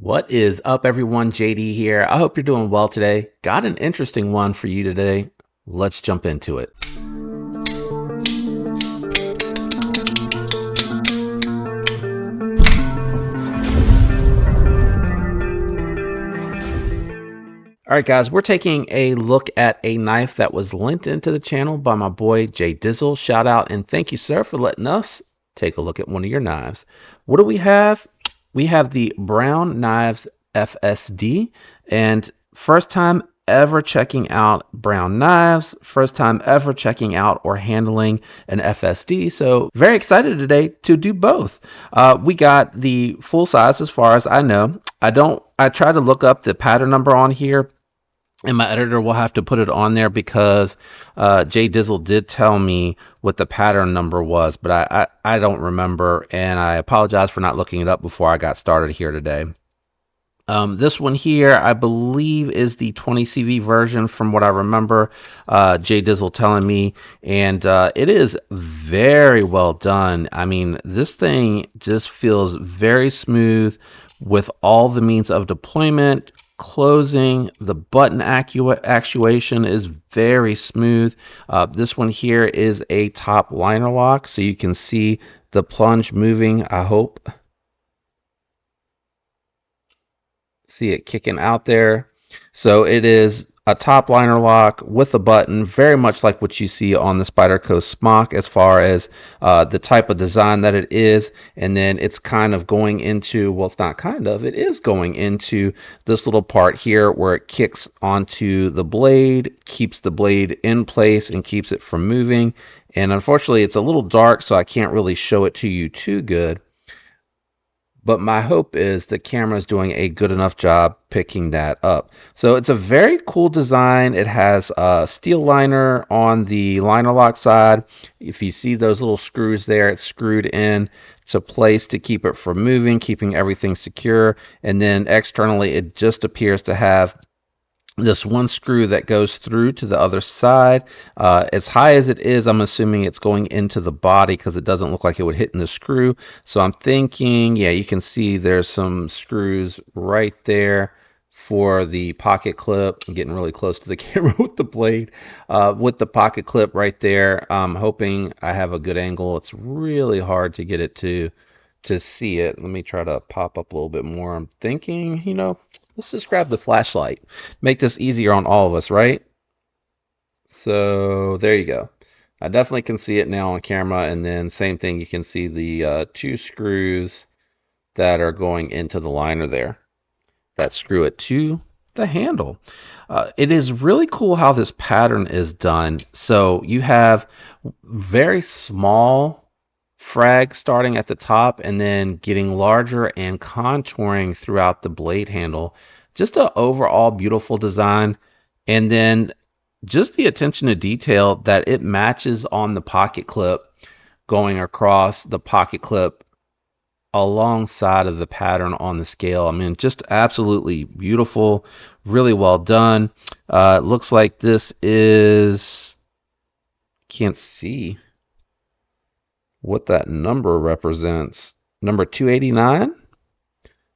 What is up, everyone? JD here. I hope you're doing well today. Got an interesting one for you today. Let's jump into it. All right, guys, we're taking a look at a knife that was linked into the channel by my boy Jay Dizzle. Shout out and thank you, sir, for letting us take a look at one of your knives. What do we have? We have the Brown Knives FSD, and first time ever checking out Brown Knives, first time ever checking out or handling an FSD. So very excited today to do both. We got the full size as far as I know. I tried to look up the pattern number on here, and my editor will have to put it on there because Jay Dizzle did tell me what the pattern number was, but I don't remember, and I apologize for not looking it up before I got started here today. This one here, I believe, is the 20 CV version from what I remember Jay Dizzle telling me, and it is very well done. I mean, this thing just feels very smooth with all the means of deployment. Closing, the button actuation is very smooth. This one here is a top liner lock, so you can see the plunge moving, I hope. See it kicking out there. So it is a top liner lock with a button, very much like what you see on the Spyderco Smock as far as the type of design that it is. And then it's kind of going into, well, it's not kind of, it is going into this little part here where it kicks onto the blade, keeps the blade in place and keeps it from moving. And unfortunately, it's a little dark, so I can't really show it to you too good. But my hope is the camera is doing a good enough job picking that up. So it's a very cool design. It has a steel liner on the liner lock side. If you see those little screws there, it's screwed in to place to keep it from moving, keeping everything secure. And then externally, it just appears to have this one screw that goes through to the other side. As high as it is, I'm assuming it's going into the body because it doesn't look like it would hit in the screw. So I'm thinking, yeah, you can see there's some screws right there for the pocket clip. I'm getting really close to the camera with the blade. With the pocket clip right there, I'm hoping I have a good angle. It's really hard to get it to see it. Let me try to pop up a little bit more. I'm thinking, let's just grab the flashlight. Make this easier on all of us, right? So there you go. I definitely can see it now on camera. And then same thing, you can see the two screws that are going into the liner there that screw it to the handle. It is really cool how this pattern is done. So you have very small frag starting at the top and then getting larger and contouring throughout the blade handle. Just an overall beautiful design. And then just the attention to detail that it matches on the pocket clip, going across the pocket clip alongside of the pattern on the scale. I mean, just absolutely beautiful, really well done. It looks like this is, can't see what that number represents. Number 289?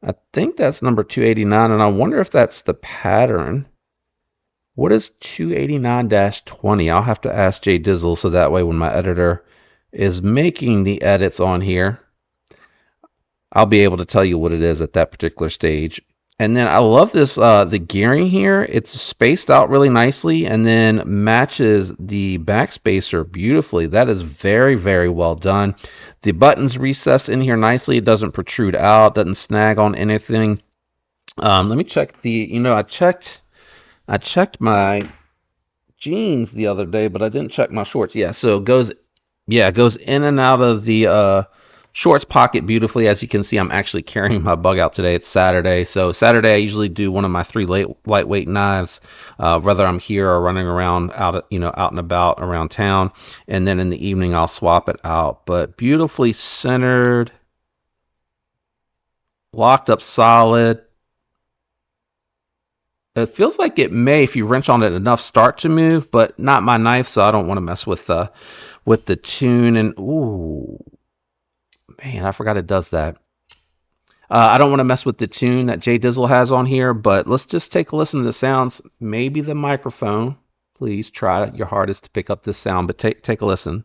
I think that's number 289, and I wonder if that's the pattern. What is 289-20? I'll have to ask Jay Dizzle so that way when my editor is making the edits on here, I'll be able to tell you what it is at that particular stage. And then I love this, the gearing here. It's spaced out really nicely and then matches the backspacer beautifully. That is very, very well done. The button's recessed in here nicely. It doesn't protrude out, doesn't snag on anything. Let me check the, I checked my jeans the other day, but I didn't check my shorts. Yeah, so it goes in and out of the shorts pocket beautifully. As you can see, I'm actually carrying my bug out today. It's Saturday. So Saturday, I usually do one of my 3 lightweight knives, whether I'm here or running around out and about around town. And then in the evening, I'll swap it out. But beautifully centered, locked up solid. It feels like it may, if you wrench on it enough, start to move, but not my knife, so I don't want to mess with the tune. And ooh, man, I forgot it does that. I don't want to mess with the tune that Jay Dizzle has on here, but let's just take a listen to the sounds. Maybe the microphone. Please try your hardest to pick up this sound, but take a listen.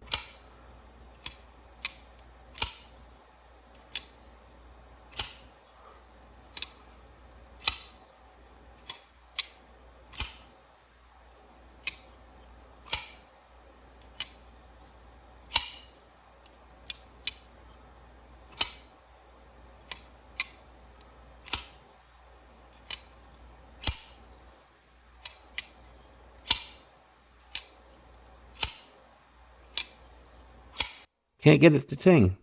Can't get it to ting.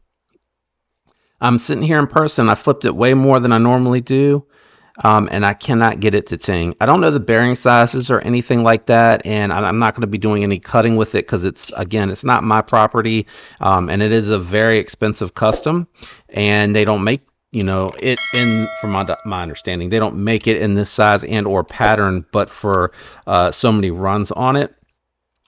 I'm sitting here in person. I flipped it way more than I normally do, and I cannot get it to ting. I don't know the bearing sizes or anything like that, and I'm not going to be doing any cutting with it because it's not my property, and it is a very expensive custom, and they don't make it in, from my understanding, they don't make it in this size and or pattern, but for so many runs on it.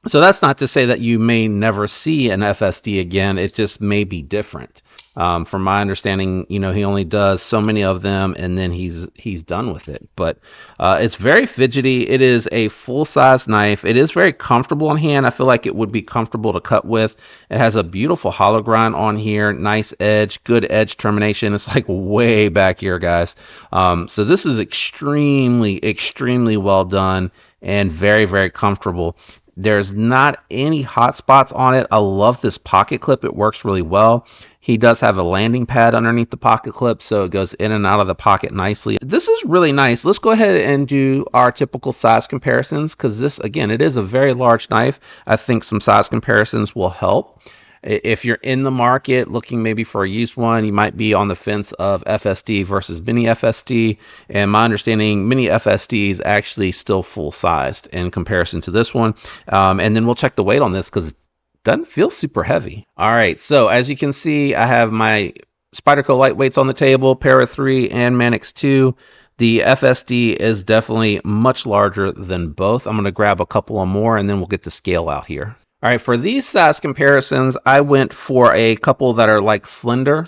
So that's not to say that you may never see an FSD again. It just may be different. From my understanding, he only does so many of them, and then he's done with it. But it's very fidgety. It is a full-size knife. It is very comfortable in hand. I feel like it would be comfortable to cut with. It has a beautiful hollow grind on here, nice edge, good edge termination. It's like way back here, guys. So this is extremely, extremely well done and very, very comfortable. There's not any hot spots on it. I love this pocket clip. It works really well. He does have a landing pad underneath the pocket clip, so it goes in and out of the pocket nicely. This is really nice. Let's go ahead and do our typical size comparisons, because this, again, it is a very large knife. I think some size comparisons will help. If you're in the market looking maybe for a used one, you might be on the fence of FSD versus mini FSD. And my understanding, mini FSD is actually still full sized in comparison to this one. And then we'll check the weight on this because it doesn't feel super heavy. All right, so as you can see, I have my Spyderco lightweights on the table, Para 3 and Manix 2. The FSD is definitely much larger than both. I'm going to grab a couple of more and then we'll get the scale out here. All right, for these size comparisons, I went for a couple that are like slender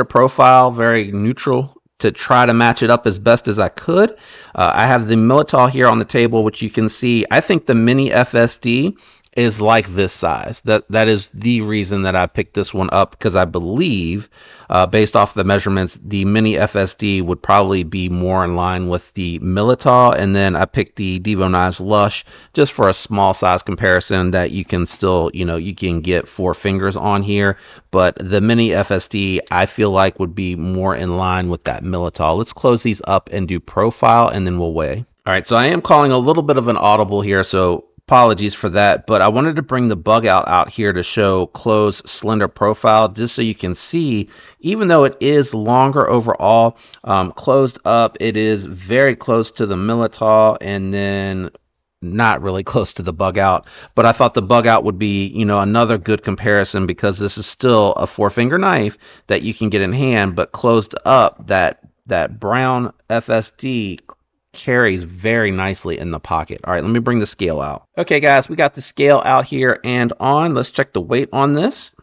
profile, very neutral, to try to match it up as best as I could. I have the Militao here on the table, which you can see. I think the mini FSD is like this size. That is the reason that I picked this one up, because I believe, based off the measurements, the mini FSD would probably be more in line with the Militao, and then I picked the Devo Knives Lush just for a small size comparison that you can still, you can get 4 fingers on here, but the mini FSD I feel like would be more in line with that Militao. Let's close these up and do profile, and then we'll weigh. All right, so I am calling a little bit of an audible here, so apologies for that, but I wanted to bring the bug out here to show close slender profile, just so you can see, even though it is longer overall, closed up, it is very close to the Militao, and then not really close to the bug out. But I thought the bug out would be, another good comparison, because this is still a 4-finger knife that you can get in hand, but closed up, that Brown FSD carries very nicely in the pocket. All right, let me bring the scale out. Okay, guys, we got the scale out here and on. Let's check the weight on this.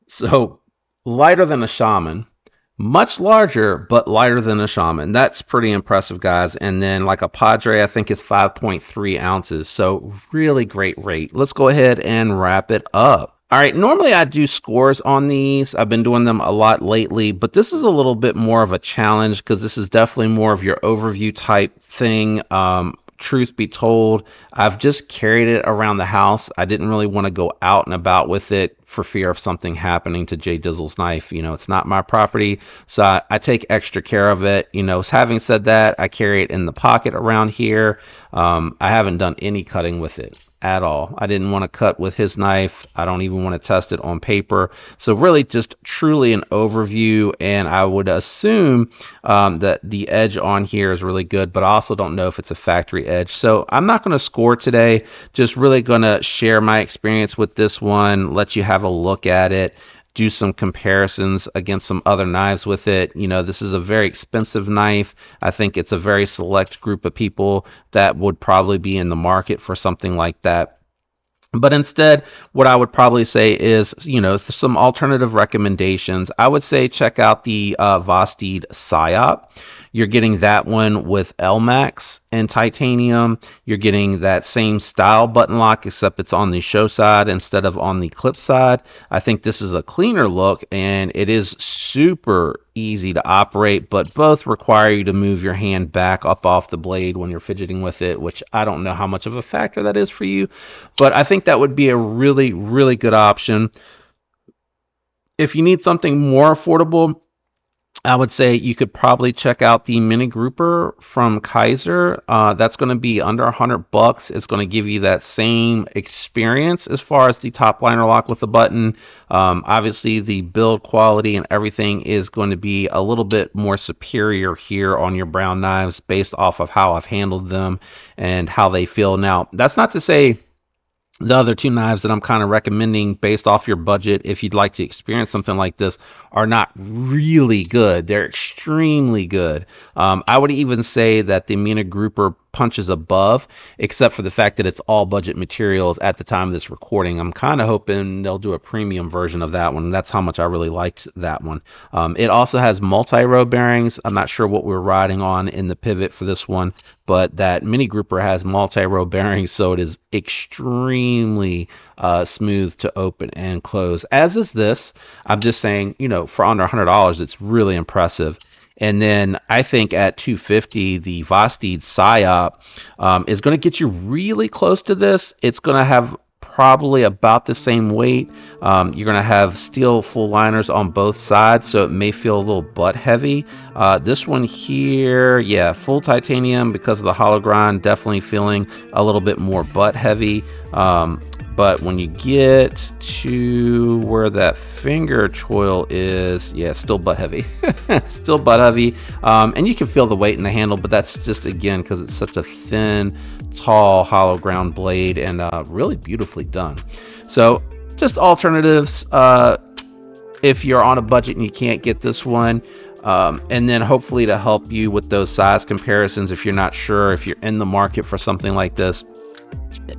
So lighter than a Shaman, much larger, but lighter than a Shaman. That's pretty impressive, guys. And then like a Padre, I think is 5.3 ounces. So really great rate. Let's go ahead and wrap it up. All right, normally I do scores on these. I've been doing them a lot lately, but this is a little bit more of a challenge, because this is definitely more of your overview type thing. Truth be told, I've just carried it around the house. I didn't really want to go out and about with it for fear of something happening to Jay Dizzle's knife. It's not my property, so I take extra care of it. Having said that, I carry it in the pocket around here. I haven't done any cutting with it at all. I didn't want to cut with his knife. I don't even want to test it on paper. So really just truly an overview, and I would assume that the edge on here is really good, but I also don't know if it's a factory edge. So I'm not going to score today, just really going to share my experience with this one, let you have a look at it, do some comparisons against some other knives with it. This is a very expensive knife. I think it's a very select group of people that would probably be in the market for something like that. But instead, what I would probably say is, some alternative recommendations. I would say check out the Vosteed Psyop. You're getting that one with LMAX and titanium. You're getting that same style button lock, except it's on the show side instead of on the clip side. I think this is a cleaner look, and it is super easy to operate, but both require you to move your hand back up off the blade when you're fidgeting with it, which I don't know how much of a factor that is for you, but I think that would be a really, really good option. If you need something more affordable, I would say you could probably check out the mini grouper from Kaiser. That's going to be under $100. It's going to give you that same experience as far as the top liner lock with the button. Obviously, the build quality and everything is going to be a little bit more superior here on your Brown knives based off of how I've handled them and how they feel. Now, that's not to say the other two knives that I'm kind of recommending based off your budget, if you'd like to experience something like this, are not really good. They're extremely good. I would even say that the Mina Grouper punches above, except for the fact that it's all budget materials at the time of this recording. I'm kind of hoping they'll do a premium version of that one. That's how much I really liked that one. It also has multi-row bearings. I'm not sure what we're riding on in the pivot for this one, but that mini grouper has multi-row bearings, so it is extremely smooth to open and close, as is this. I'm just saying, for under $100, it's really impressive. And then I think at $250, the Vosteed Psyop is going to get you really close to this. It's going to have probably about the same weight. You're going to have steel full liners on both sides, so it may feel a little butt heavy. This one here, yeah, full titanium because of the hollow grind, definitely feeling a little bit more butt heavy. But when you get to where that finger choil is, yeah, still butt heavy. Still butt heavy. And you can feel the weight in the handle, but that's just, again, because it's such a thin, tall, hollow ground blade, and really beautifully done. So just alternatives if you're on a budget and you can't get this one. And then hopefully to help you with those size comparisons if you're not sure if you're in the market for something like this,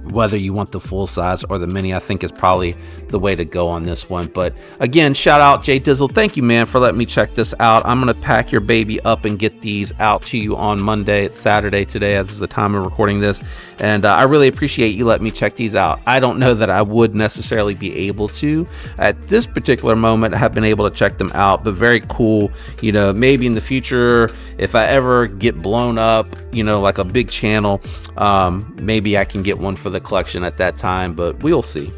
whether you want the full size or the mini, I think is probably the way to go on this one. But again, shout out Jay Dizzle. Thank you, man, for letting me check this out. I'm going to pack your baby up and get these out to you on Monday. It's Saturday today. This is the time of recording this. And I really appreciate you letting me check these out. I don't know that I would necessarily be able to at this particular moment have been able to check them out, but very cool. Maybe in the future, if I ever get blown up, like a big channel, maybe I can get one for the collection at that time, but we'll see.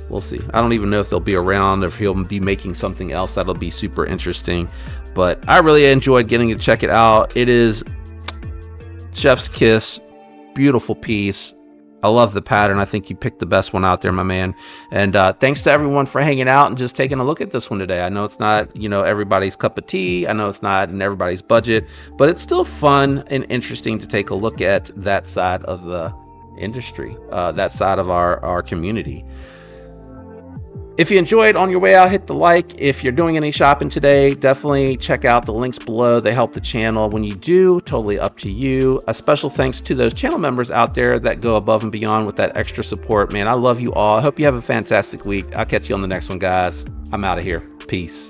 I don't even know if they'll be around, if he'll be making something else that'll be super interesting, but I really enjoyed getting to check it out. It is chef's kiss, beautiful piece. I love the pattern. I think you picked the best one out there, my man. And thanks to everyone for hanging out and just taking a look at this one today. I know it's not, everybody's cup of tea. I know it's not in everybody's budget, but it's still fun and interesting to take a look at that side of the industry, that side of our community. If you enjoyed, on your way out, hit the like. If you're doing any shopping today, definitely check out the links below. They help the channel. When you do, totally up to you. A special thanks to those channel members out there that go above and beyond with that extra support. Man, I love you all. I hope you have a fantastic week. I'll catch you on the next one, guys. I'm out of here. Peace.